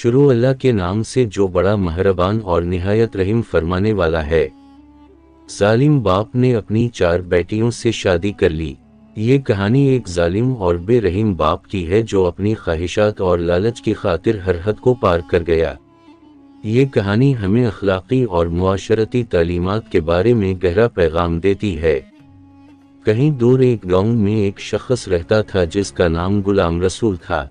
شروع اللہ کے نام سے جو بڑا مہربان اور نہایت رحم فرمانے والا ہے۔ ظالم باپ نے اپنی 4 بیٹیوں سے شادی کر لی۔ یہ کہانی ایک ظالم اور بے رحم باپ کی ہے جو اپنی خواہشات اور لالچ کی خاطر ہر حد کو پار کر گیا۔ یہ کہانی ہمیں اخلاقی اور معاشرتی تعلیمات کے بارے میں گہرا پیغام دیتی ہے۔ کہیں دور ایک گاؤں میں ایک شخص رہتا تھا جس کا نام غلام رسول تھا۔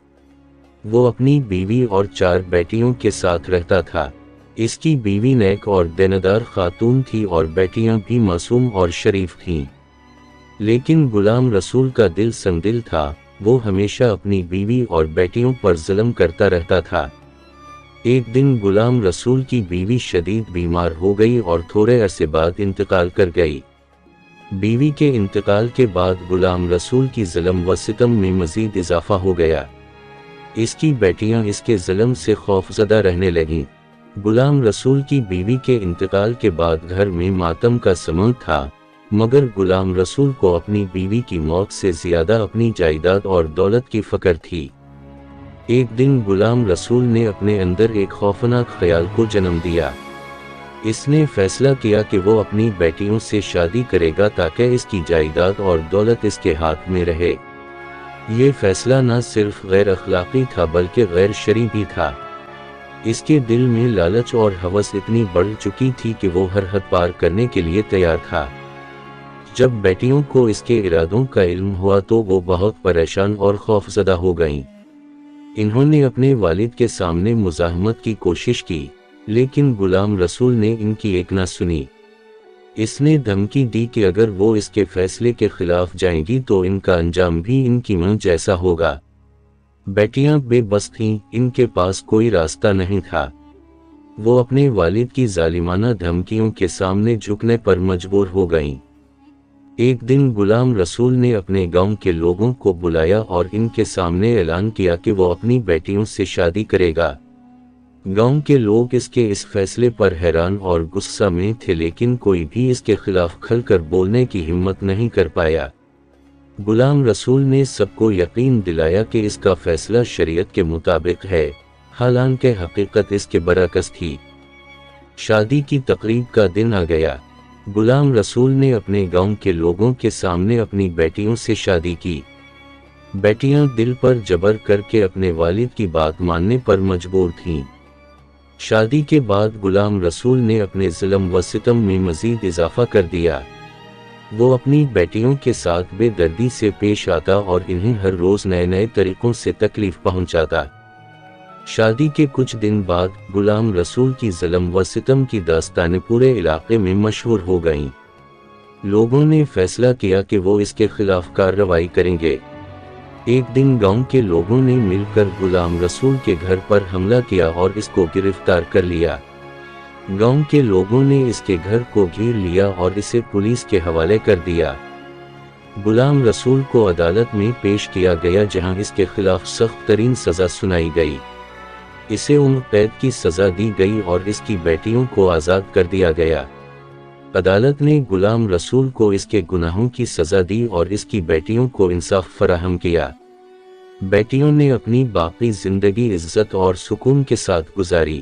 وہ اپنی بیوی اور 4 بیٹیوں کے ساتھ رہتا تھا۔ اس کی بیوی نیک اور دیندار خاتون تھی اور بیٹیاں بھی معصوم اور شریف تھیں۔ لیکن غلام رسول کا دل سنگ دل تھا، وہ ہمیشہ اپنی بیوی اور بیٹیوں پر ظلم کرتا رہتا تھا۔ ایک دن غلام رسول کی بیوی شدید بیمار ہو گئی اور تھوڑے عرصے بعد انتقال کر گئی۔ بیوی کے انتقال کے بعد غلام رسول کی ظلم و ستم میں مزید اضافہ ہو گیا۔ اس کی بیٹیاں اس کے ظلم سے خوف زدہ رہنے لگیں۔ غلام رسول کی بیوی کے انتقال کے بعد گھر میں ماتم کا سماں تھا، مگر غلام رسول کو اپنی بیوی کی موت سے زیادہ اپنی جائیداد اور دولت کی فکر تھی۔ ایک دن غلام رسول نے اپنے اندر ایک خوفناک خیال کو جنم دیا۔ اس نے فیصلہ کیا کہ وہ اپنی بیٹیوں سے شادی کرے گا تاکہ اس کی جائیداد اور دولت اس کے ہاتھ میں رہے۔ یہ فیصلہ نہ صرف غیر اخلاقی تھا بلکہ غیر شرعی بھی تھا۔ اس کے دل میں لالچ اور ہوس اتنی بڑھ چکی تھی کہ وہ ہر حد پار کرنے کے لیے تیار تھا۔ جب بیٹیوں کو اس کے ارادوں کا علم ہوا تو وہ بہت پریشان اور خوف زدہ ہو گئیں۔ انہوں نے اپنے والد کے سامنے مزاحمت کی کوشش کی، لیکن غلام رسول نے ان کی ایک نہ سنی۔ اس نے دھمکی دی کہ اگر وہ اس کے فیصلے کے خلاف جائیں گی تو ان کا انجام بھی ان کی ماں جیسا ہوگا۔ بیٹیاں بے بس تھیں، ان کے پاس کوئی راستہ نہیں تھا۔ وہ اپنے والد کی ظالمانہ دھمکیوں کے سامنے جھکنے پر مجبور ہو گئیں۔ ایک دن غلام رسول نے اپنے گاؤں کے لوگوں کو بلایا اور ان کے سامنے اعلان کیا کہ وہ اپنی بیٹیوں سے شادی کرے گا۔ گاؤں کے لوگ اس کے اس فیصلے پر حیران اور غصہ میں تھے، لیکن کوئی بھی اس کے خلاف کھل کر بولنے کی ہمت نہیں کر پایا۔ غلام رسول نے سب کو یقین دلایا کہ اس کا فیصلہ شریعت کے مطابق ہے، حالانکہ حقیقت اس کے برعکس تھی۔ شادی کی تقریب کا دن آ گیا۔ غلام رسول نے اپنے گاؤں کے لوگوں کے سامنے اپنی بیٹیوں سے شادی کی۔ بیٹیاں دل پر جبر کر کے اپنے والد کی بات ماننے پر مجبور تھیں۔ شادی کے بعد غلام رسول نے اپنے ظلم و ستم میں مزید اضافہ کر دیا۔ وہ اپنی بیٹیوں کے ساتھ بے دردی سے پیش آتا اور انہیں ہر روز نئے نئے طریقوں سے تکلیف پہنچاتا۔ شادی کے کچھ دن بعد غلام رسول کی ظلم و ستم کی داستانیں پورے علاقے میں مشہور ہو گئیں۔ لوگوں نے فیصلہ کیا کہ وہ اس کے خلاف کارروائی کریں گے۔ ایک دن گاؤں کے لوگوں نے مل کر غلام رسول کے گھر پر حملہ کیا اور اس کو گرفتار کر لیا۔ گاؤں کے لوگوں نے اس کے گھر کو گھیر لیا اور اسے پولیس کے حوالے کر دیا۔ غلام رسول کو عدالت میں پیش کیا گیا جہاں اس کے خلاف سخت ترین سزا سنائی گئی۔ اسے عمر قید کی سزا دی گئی اور اس کی بیٹیوں کو آزاد کر دیا گیا۔ عدالت نے غلام رسول کو اس کے گناہوں کی سزا دی اور اس کی بیٹیوں کو انصاف فراہم کیا۔ بیٹیوں نے اپنی باقی زندگی عزت اور سکون کے ساتھ گزاری۔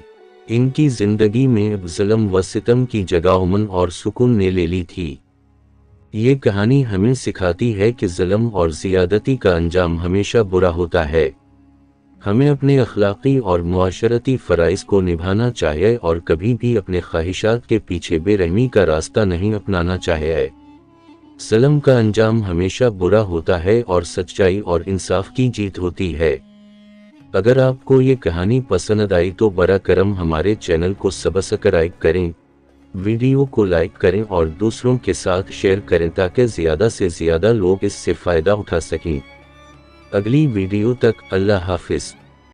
ان کی زندگی میں اب ظلم و ستم کی جگہ امن اور سکون نے لے لی تھی۔ یہ کہانی ہمیں سکھاتی ہے کہ ظلم اور زیادتی کا انجام ہمیشہ برا ہوتا ہے۔ ہمیں اپنے اخلاقی اور معاشرتی فرائض کو نبھانا چاہیے اور کبھی بھی اپنے خواہشات کے پیچھے بے رحمی کا راستہ نہیں اپنانا چاہیے۔ ظلم کا انجام ہمیشہ برا ہوتا ہے اور سچائی اور انصاف کی جیت ہوتی ہے۔ اگر آپ کو یہ کہانی پسند آئی تو براہ کرم ہمارے چینل کو سبسکرائب کریں، ویڈیو کو لائک کریں اور دوسروں کے ساتھ شیئر کریں تاکہ زیادہ سے زیادہ لوگ اس سے فائدہ اٹھا سکیں۔ اگلی ویڈیو تک اللہ حافظ۔